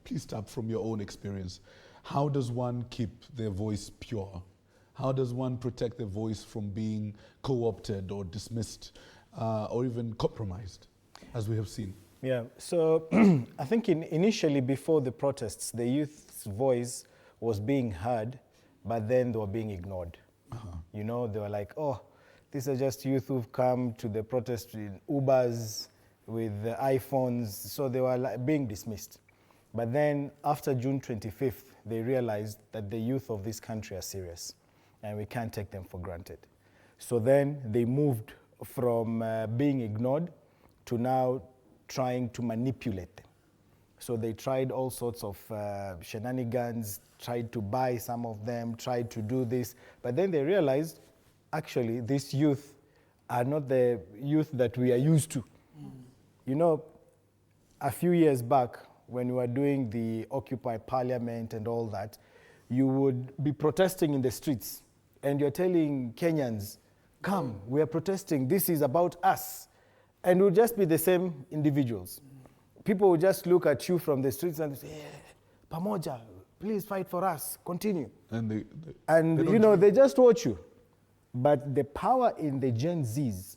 please tap from your own experience. How does one keep their voice pure? How does one protect their voice from being co-opted or dismissed or even compromised, as we have seen? Yeah, so I think initially before the protests, the youth's voice was being heard, but then they were being ignored. You know, they were like, oh, these are just youth who've come to the protest in Ubers with the iPhones, so they were like being dismissed. But then after June 25th, they realized that the youth of this country are serious and we can't take them for granted. So then they moved from being ignored to now trying to manipulate them. So they tried all sorts of shenanigans, tried to buy some of them, tried to do this, but then they realized, actually, these youth are not the youth that we are used to. You know, a few years back, when we were doing the Occupy Parliament and all that, you would be protesting in the streets, and you're telling Kenyans, come, we are protesting, this is about us. And it would just be the same individuals. People would just look at you from the streets and say, Pamoja, please fight for us, continue. And you know, they just watch you. But the power in the Gen Zs,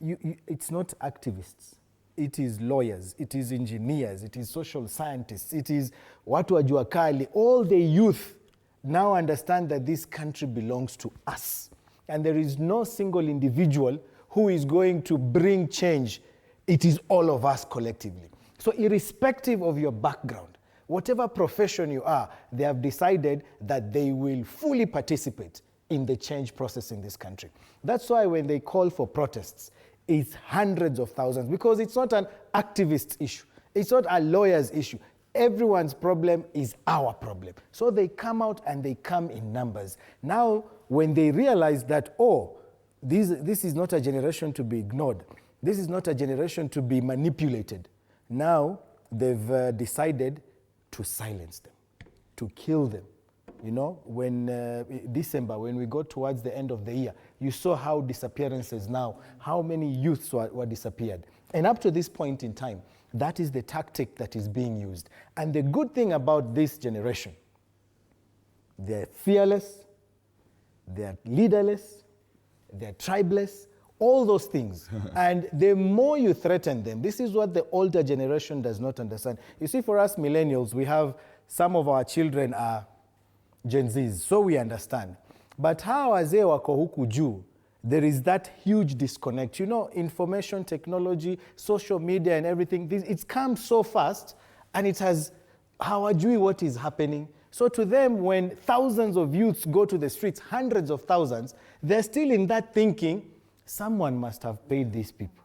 it's not activists. It is lawyers, it is engineers, it is social scientists, it is watu wa jua kali. All the youth now understand that this country belongs to us. And there is no single individual who is going to bring change. It is all of us collectively. So irrespective of your background, whatever profession you are, they have decided that they will fully participate in the change process in this country. That's why when they call for protests, it's hundreds of thousands, because it's not an activist issue. It's not a lawyer's issue. Everyone's problem is our problem. So they come out and they come in numbers. Now, when they realize that, oh, this is not a generation to be ignored. This is not a generation to be manipulated. Now, they've decided to silence them, to kill them. You know, when December, when we go towards the end of the year, you saw how disappearances now, how many youths were disappeared. And up to this point in time, that is the tactic that is being used. And the good thing about this generation, they're fearless, they're leaderless, they're tribeless, all those things. And the more you threaten them, this is what the older generation does not understand. You see, for us millennials, we have some of our children are Gen Zs, so we understand. But how wazee wako huku juu, there is that huge disconnect. You know, information technology, social media and everything, it's come so fast, and it has, hawajui what is happening. So to them, when thousands of youths go to the streets, hundreds of thousands, they're still in that thinking, someone must have paid these people.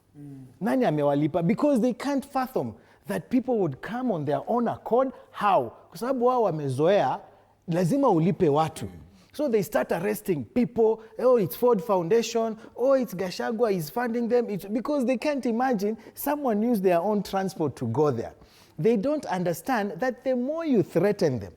Nani amewalipa? Because they can't fathom that people would come on their own accord. How? Kwa sababu wao wamezoea, lazima ulipe watu. So they start arresting people. Oh, it's Ford Foundation. Oh, it's Gachagua is funding them. Because they can't imagine someone used their own transport to go there. They don't understand that the more you threaten them,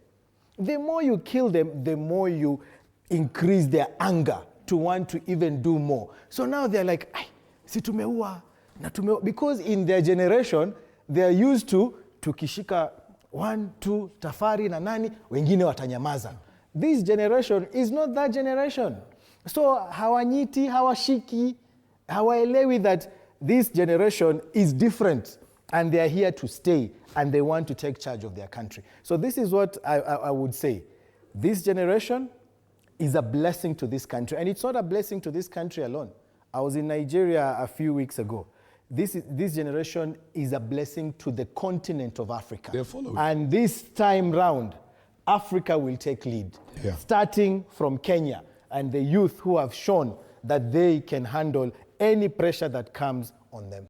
the more you kill them, the more you increase their anger to want to even do more. So now they're like, ay, si tumeua, na tumeua. Because in their generation, they're used to tukishika 1, 2, tafari na nani, wengine watanyamaza. This generation is not that generation. So hawanyiti, hawashiki, hawaelewi that this generation is different and they are here to stay and they want to take charge of their country. So this is what I would say. This generation is a blessing to this country, and it's not a blessing to this country alone. I was in Nigeria a few weeks ago. This generation is a blessing to the continent of Africa. They're following. And this time round, Africa will take lead, starting from Kenya and the youth who have shown that they can handle any pressure that comes on them.